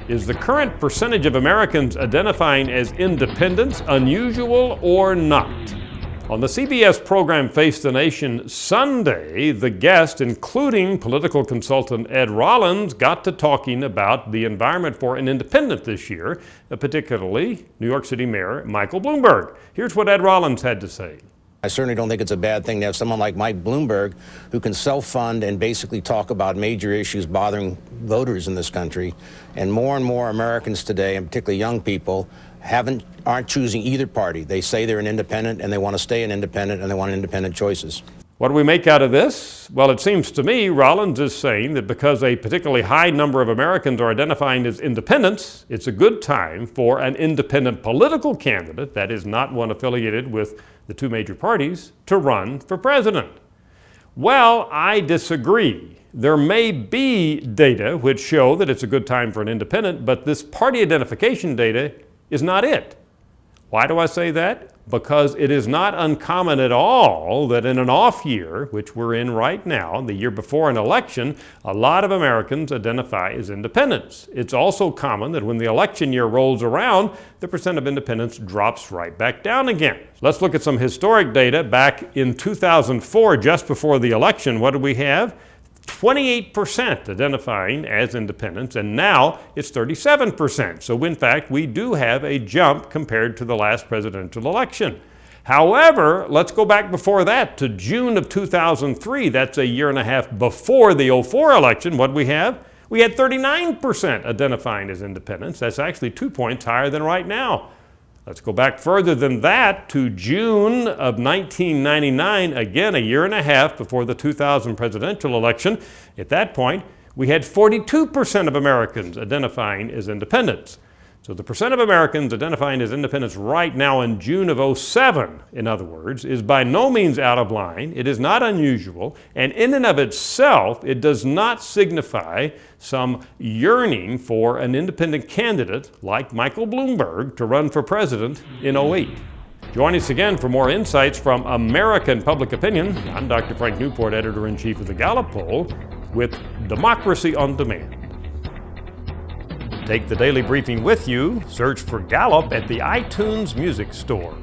Is the current percentage of Americans identifying as independents unusual or not? On the CBS program Face the Nation Sunday, the guest, including political consultant Ed Rollins, got to talking about the environment for an independent this year, particularly New York City Mayor Michael Bloomberg. Here's what Ed Rollins had to say. I certainly don't think it's a bad thing to have someone like Mike Bloomberg who can self-fund and basically talk about major issues bothering voters in this country. And more Americans today, and particularly young people, aren't choosing either party. They say they're an independent and they want to stay an independent and they want independent choices. What do we make out of this? Well, it seems to me Rollins is saying that because a particularly high number of Americans are identifying as independents, it's a good time for an independent political candidate, that is not one affiliated with the two major parties, to run for president. Well, I disagree. There may be data which show that it's a good time for an independent, but this party identification data is not it. Why do I say that? Because it is not uncommon at all that in an off year, which we're in right now, the year before an election, a lot of Americans identify as independents. It's also common that when the election year rolls around, the percent of independents drops right back down again. Let's look at some historic data. Back in 2004, just before the election, what did we have? 28% identifying as independents, and now it's 37%. So in fact, we do have a jump compared to the last presidential election. However, let's go back before that to June of 2003. That's a year and a half before the 2004 election. What did we have? We had 39% identifying as independents. That's actually 2 points higher than right now. Let's go back further than that to June of 1999, again a year and a half before the 2000 presidential election. At that point, we had 42% of Americans identifying as independents. So the percent of Americans identifying as independents right now in June of 2007, in other words, is by no means out of line. It is not unusual, and in and of itself, it does not signify some yearning for an independent candidate like Michael Bloomberg to run for president in 2008. Join us again for more insights from American public opinion. I'm Dr. Frank Newport, editor-in-chief of the Gallup poll, with Democracy on Demand. Take the daily briefing with you. Search for Gallup at the iTunes Music Store.